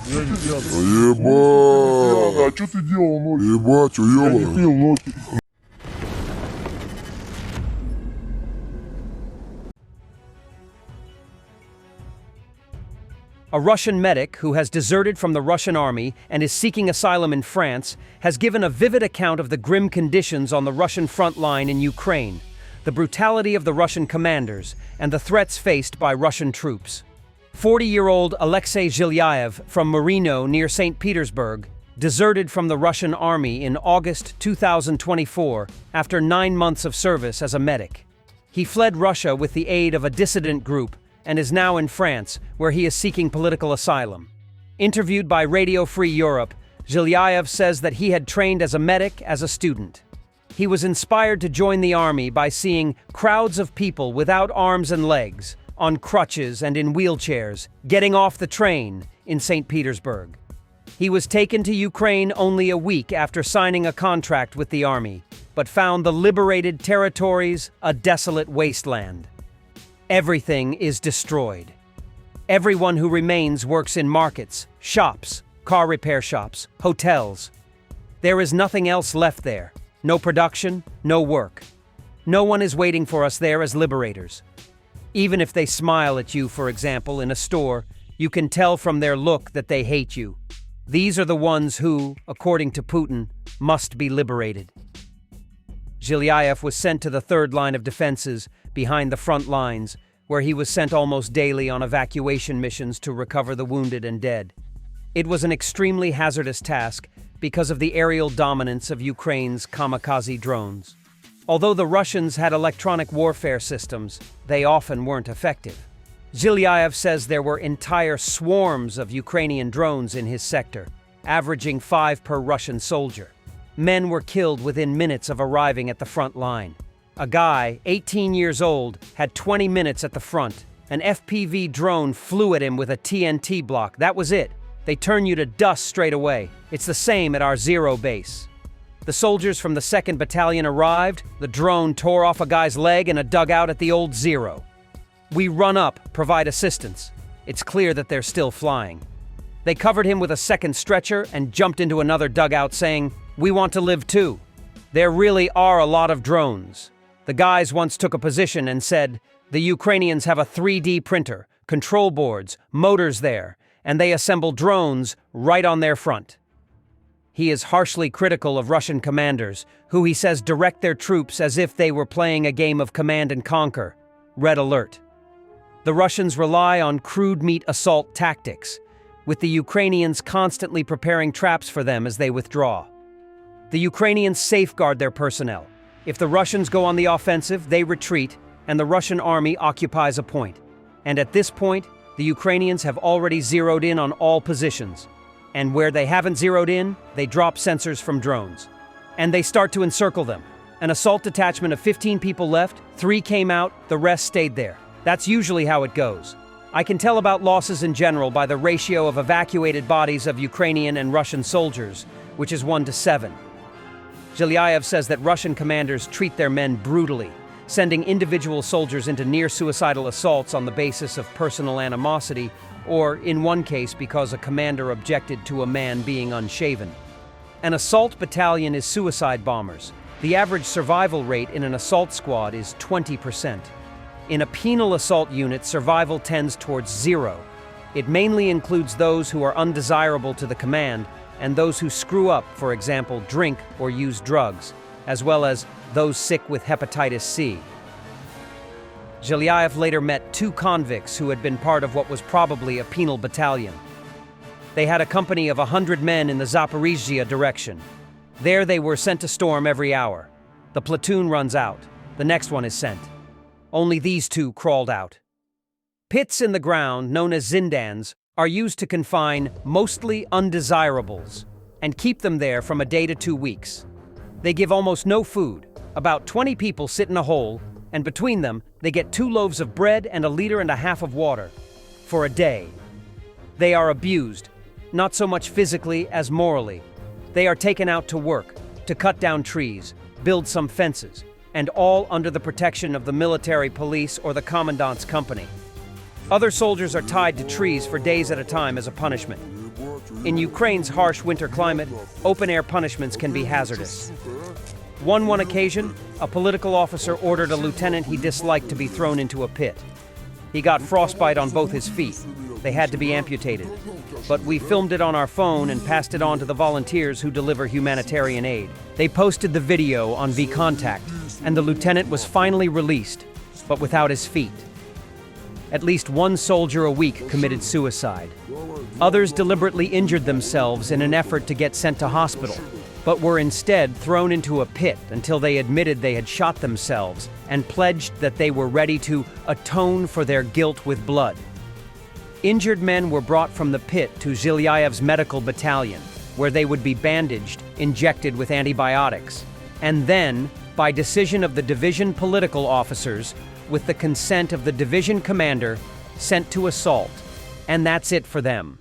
Я не пьяный. Ебать! А что ты делал ночью? Ебать, Я не уёбан. пил ночью. A Russian medic who has deserted from the Russian army and is seeking asylum in France has given a vivid account of the grim conditions on the Russian front line in Ukraine, the brutality of the Russian commanders, and the threats faced by Russian troops. 40-year-old Alexei Zhilyaev from Marino near St. Petersburg deserted from the Russian army in August 2024 after 9 months of service as a medic. He fled Russia with the aid of a dissident group and is now in France, where he is seeking political asylum. Interviewed by Radio Free Europe, Zhilyaev says that he had trained as a medic as a student. He was inspired to join the army by seeing crowds of people without arms and legs, on crutches and in wheelchairs, getting off the train in St. Petersburg. He was taken to Ukraine only a week after signing a contract with the army, but found the liberated territories a desolate wasteland. Everything is destroyed. Everyone who remains works in markets, shops, car repair shops, hotels. There is nothing else left there. No production, no work. No one is waiting for us there as liberators. Even if they smile at you, for example, in a store, you can tell from their look that they hate you. These are the ones who, according to Putin, must be liberated. Zhilyaev was sent to the third line of defenses, behind the front lines, where he was sent almost daily on evacuation missions to recover the wounded and dead. It was an extremely hazardous task because of the aerial dominance of Ukraine's kamikaze drones. Although the Russians had electronic warfare systems, they often weren't effective. Zhilyaev says there were entire swarms of Ukrainian drones in his sector, averaging 5 per Russian soldier. Men were killed within minutes of arriving at the front line. A guy, 18 years old, had 20 minutes at the front. An FPV drone flew at him with a TNT block. That was it. They turn you to dust straight away. It's the same at our Zero base. The soldiers from the 2nd Battalion arrived, the drone tore off a guy's leg in a dugout at the old Zero. We run up, provide assistance. It's clear that they're still flying. They covered him with a second stretcher and jumped into another dugout saying, "We want to live too." There really are a lot of drones. The guys once took a position and said, the Ukrainians have a 3D printer, control boards, motors there, and they assemble drones right on their front. He is harshly critical of Russian commanders, who he says direct their troops as if they were playing a game of command and conquer. Red alert. The Russians rely on crude meat assault tactics, with the Ukrainians constantly preparing traps for them as they withdraw. The Ukrainians safeguard their personnel. If the Russians go on the offensive, they retreat, and the Russian army occupies a point. And at this point, the Ukrainians have already zeroed in on all positions. And where they haven't zeroed in, they drop sensors from drones. And they start to encircle them. An assault detachment of 15 people left, 3 came out, the rest stayed there. That's usually how it goes. I can tell about losses in general by the ratio of evacuated bodies of Ukrainian and Russian soldiers, which is 1 to 7. Zhilyaev says that Russian commanders treat their men brutally, sending individual soldiers into near-suicidal assaults on the basis of personal animosity, or, in one case, because a commander objected to a man being unshaven. An assault battalion is suicide bombers. The average survival rate in an assault squad is 20%. In a penal assault unit, survival tends towards 0. It mainly includes those who are undesirable to the command and those who screw up, for example, drink or use drugs, as well as those sick with hepatitis C. Zhilyaev later met 2 convicts who had been part of what was probably a penal battalion. They had a company of 100 men in the Zaporizhzhia direction. There they were sent to storm every hour. The platoon runs out. The next one is sent. Only these 2 crawled out. Pits in the ground, known as zindans, are used to confine mostly undesirables and keep them there from a day to 2 weeks. They give almost no food. About 20 people sit in a hole, and between them, they get 2 loaves of bread and 1.5 liters of water for a day. They are abused, not so much physically as morally. They are taken out to work, to cut down trees, build some fences, and all under the protection of the military police or the commandant's company. Other soldiers are tied to trees for days at a time as a punishment. In Ukraine's harsh winter climate, open-air punishments can be hazardous. On one occasion, a political officer ordered a lieutenant he disliked to be thrown into a pit. He got frostbite on both his feet. They had to be amputated. But we filmed it on our phone and passed it on to the volunteers who deliver humanitarian aid. They posted the video on vContact, and the lieutenant was finally released, but without his feet. At least one soldier a week committed suicide. Others deliberately injured themselves in an effort to get sent to hospital, but were instead thrown into a pit until they admitted they had shot themselves and pledged that they were ready to atone for their guilt with blood. Injured men were brought from the pit to Zhilyaev's medical battalion, where they would be bandaged, injected with antibiotics, and then, by decision of the division political officers, with the consent of the division commander, sent to assault. And that's it for them.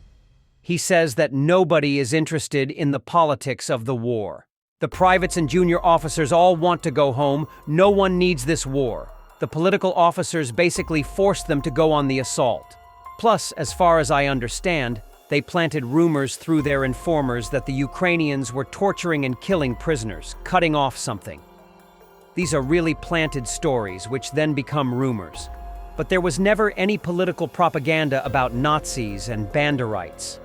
He says that nobody is interested in the politics of the war. The privates and junior officers all want to go home. No one needs this war. The political officers basically forced them to go on the assault. Plus, as far as I understand, they planted rumors through their informers that the Ukrainians were torturing and killing prisoners, cutting off something. These are really planted stories, which then become rumors. But there was never any political propaganda about Nazis and Banderites.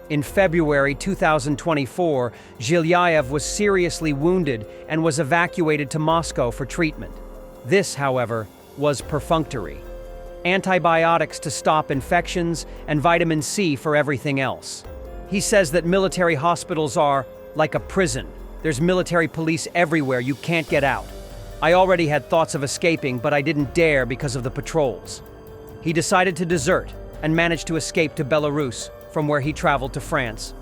In February 2024, Zhilyaev was seriously wounded and was evacuated to Moscow for treatment. This, however, was perfunctory. Antibiotics to stop infections and vitamin C for everything else. He says that military hospitals are like a prison. There's military police everywhere, you can't get out. I already had thoughts of escaping, but I didn't dare because of the patrols. He decided to desert and managed to escape to Belarus, from where he traveled to France.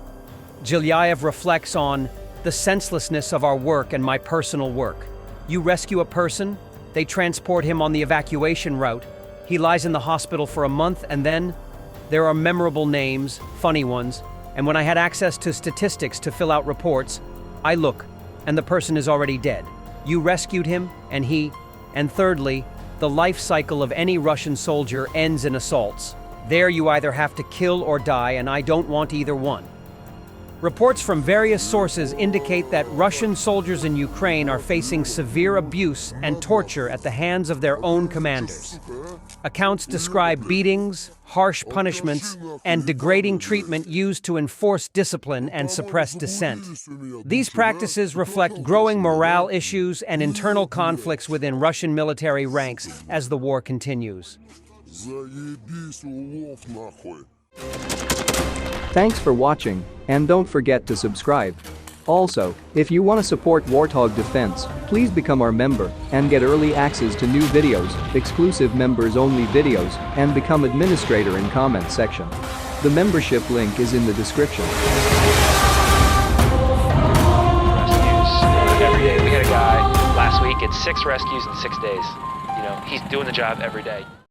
Zhilyaev reflects on the senselessness of our work and my personal work. You rescue a person, they transport him on the evacuation route, he lies in the hospital for a month, and then there are memorable names, funny ones, and when I had access to statistics to fill out reports, I look, and the person is already dead. You rescued him, and thirdly, the life cycle of any Russian soldier ends in assaults. There you either have to kill or die, and I don't want either one. Reports from various sources indicate that Russian soldiers in Ukraine are facing severe abuse and torture at the hands of their own commanders. Accounts describe beatings, harsh punishments, and degrading treatment used to enforce discipline and suppress dissent. These practices reflect growing morale issues and internal conflicts within Russian military ranks as the war continues. Thanks for watching, and don't forget to subscribe. Also, if you want to support Warthog Defense, please become our member and get early access to new videos, exclusive members-only videos, and become administrator in comment section. The membership link is in the description. Rescues every day. We had a guy last week, it's 6 rescues in 6 days. You know, he's doing the job every day.